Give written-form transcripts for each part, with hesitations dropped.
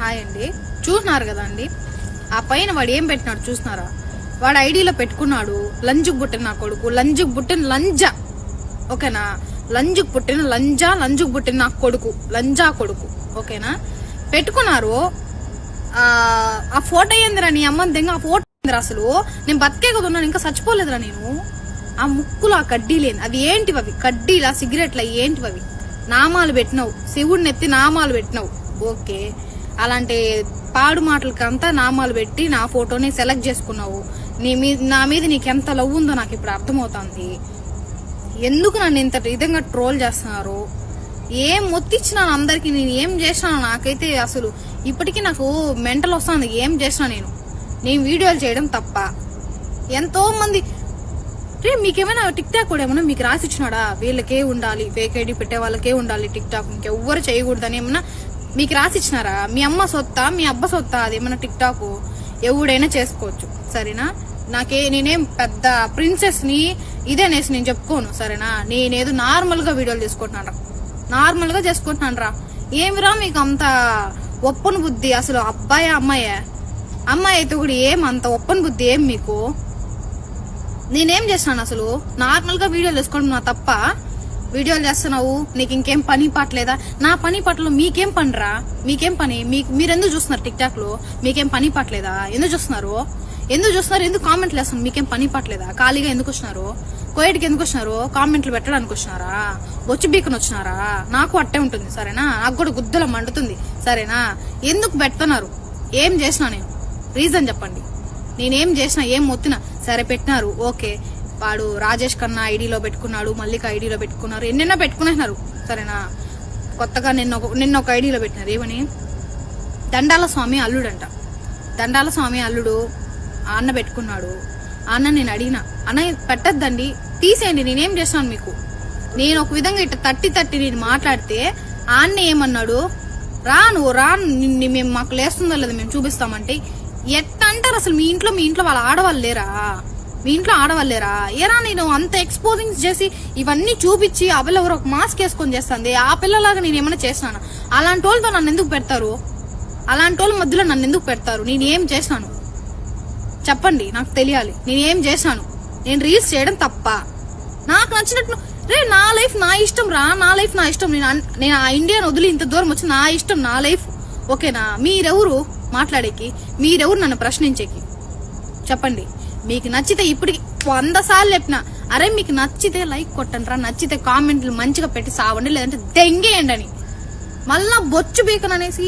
Hi అండి. చూస్తున్నారు కదా అండి, ఆ పైన వాడు ఏం పెట్టినాడు చూస్తున్నారా? వాడు ఐడిలో పెట్టుకున్నాడు లంజుకు పుట్టిన నా కొడుకు, లంజుకు పుట్టిన లంజా, ఓకేనా? లంజుకు పుట్టిన లంజా, లంజుకు పుట్టిన నా కొడుకు, లంజా కొడుకు, ఓకేనా? పెట్టుకున్నారు. ఆ ఫోటో ఏందిరా నీ అమ్మ దింగ? ఆ ఫోటో ఏందిరా? అసలు నేను బతికే కదా ఉన్నాను, ఇంకా చచ్చిపోలేదురా నేను. ఆ ముక్కులు ఆ కడ్డీలేని అవి ఏంటివి? అవి కడ్డీలా, సిగరెట్ల ఏంటివి? అవి నామాలు పెట్టినావు, శివుడిని ఎత్తి నామాలు పెట్టినావు, ఓకే. అలాంటి పాడు మాటలకంతా నామాలు పెట్టి నా ఫోటోని సెలెక్ట్ చేసుకున్నావు. నా మీద నీకెంత లవ్ ఉందో నాకు ఇప్పుడు అర్థమవుతుంది. ఎందుకు నన్ను ఇంత విధంగా ట్రోల్ చేస్తున్నారు? ఏం మొత్తిచ్చినాను అందరికి? నేను ఏం చేసినాను? నాకైతే అసలు ఇప్పటికీ నాకు మెంటల్ వస్తుంది. ఏం చేసినా నేను వీడియోలు చేయడం తప్ప? ఎంతో మంది మీకేమైనా టిక్ టాక్ కూడా ఏమన్నా మీకు రాసిచ్చినాడా? వీళ్ళకే ఉండాలి, ఫేక్ ఐడి పెట్టే వాళ్ళకే ఉండాలి టిక్ టాక్, ఇంకెవ్వరు చేయకూడదని ఏమన్నా మీకు రాసిచ్చినారా? మీ అమ్మ సొత్తా, మీ అబ్బ సొత్తా అదేమన్నా టిక్ టాక్? ఎవడైనా చేసుకోవచ్చు, సరేనా? నేనేం పెద్ద ప్రిన్సెస్ ని ఇదేనేసి నేను చెప్పుకోను, సరేనా? నేనేదో నార్మల్ గా వీడియోలు తీసుకుంటున్నాను, నార్మల్ గా చేసుకుంటున్నాను రా. ఏమిరా మీకు అంత ఒప్పని బుద్ధి? అసలు అబ్బాయా అమ్మాయే? అమ్మాయి అయితే కూడా ఏం అంత ఒప్పని బుద్ధి ఏం మీకు? నేనేం చేస్తాను అసలు? నార్మల్ గా వీడియోలు తీసుకుంటున్నా తప్ప వీడియోలు చేస్తున్నావు. నీకు ఇంకేం పని పాటలేదా? నా పని పాటలో మీకేం పనిరా? మీకేం పని? మీరెందుకు చూస్తున్నారు టిక్ టాక్ లో? మీకేం పని పాటలేదా? ఎందుకు చూస్తున్నారు? ఎందుకు కామెంట్లు వేస్తున్నారు? మీకేం పని పాటలేదా? ఖాళీగా ఎందుకు వచ్చినారు? కోయటికి ఎందుకు వచ్చినారు? కామెంట్లు పెట్టడానికి వచ్చినారా? వచ్చి బీకని వచ్చినారా? నాకు అట్టే ఉంటుంది, సరేనా? నాకు కూడా గుద్దల మండుతుంది, సరేనా? ఎందుకు పెడుతున్నారు? ఏం చేసినా నేను? రీజన్ చెప్పండి. నేనేం చేసినా? ఏం మొత్తినా? సరే పెట్టినారు, ఓకే. వాడు రాజేష్ ఖన్నా ఐడిలో పెట్టుకున్నాడు, మల్లిక ఐడిలో పెట్టుకున్నారు, ఎన్నెన్నో పెట్టుకున్నారు, సరేనా? కొత్తగా నిన్న ఒక ఐడిలో పెట్టినారు. ఏమని? దండాల స్వామి అల్లుడంట. దండాల స్వామి అల్లుడు ఆ అన్న పెట్టుకున్నాడు. ఆ అన్న నేను అడిగినా, అన్న పెట్టద్దండి, తీసేయండి, నేనేం చేస్తాను మీకు? నేను ఒక విధంగా ఇట్లా తట్టి నేను మాట్లాడితే ఆ అన్న ఏమన్నాడు? నువ్వు మేము మాకు లేస్తుందో లేదా మేము చూపిస్తామంటే ఎట్ట అంటారు? అసలు మీ ఇంట్లో వాళ్ళ ఆడవాళ్ళు లేరా? మీ ఇంట్లో ఆడవాళ్ళు లేరా? ఏరా నేను అంత ఎక్స్పోజింగ్ చేసి ఇవన్నీ చూపించి ఆ పిల్ల ఎవరు ఒక మాస్క్ వేసుకొని చేస్తుంది, ఆ పిల్లలాగా నేను ఏమైనా చేసినాను? అలాంటి వాళ్ళతో నన్ను ఎందుకు పెడతారు? అలాంటి వాళ్ళ మధ్యలో నన్ను ఎందుకు పెడతారు? నేను ఏం చేశాను చెప్పండి, నాకు తెలియాలి. నేనేం చేశాను? నేను రీల్స్ చేయడం తప్ప? నాకు నచ్చినట్టు నా లైఫ్ నా ఇష్టం రా, నా లైఫ్ నా ఇష్టం. నేను ఆ ఇండియాని వదిలి ఇంత దూరం వచ్చి నా ఇష్టం, నా లైఫ్, ఓకేనా? మీరెవరు మాట్లాడేకి? మీరెవరు నన్ను ప్రశ్నించేకి? చెప్పండి. మీకు నచ్చితే ఇప్పటికి 100 సార్లు చెప్పినా, అరే మీకు నచ్చితే లైక్ కొట్టండి రా, నచ్చితే కామెంట్లు మంచిగా పెట్టి సావండి, లేదంటే దెంగేయండి అని. మళ్ళా బొచ్చు బీకన్ అనేసి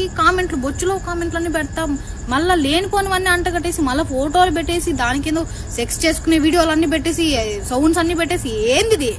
బొచ్చులో కామెంట్లు అన్ని పెడతాం, మళ్ళా లేనిపోనివన్నీ అంటగట్టేసి, మళ్ళీ ఫోటోలు పెట్టేసి, దానికి ఏదో సెక్స్ చేసుకునే వీడియోలు అన్ని పెట్టేసి, సౌండ్స్ అన్ని పెట్టేసి, ఏంది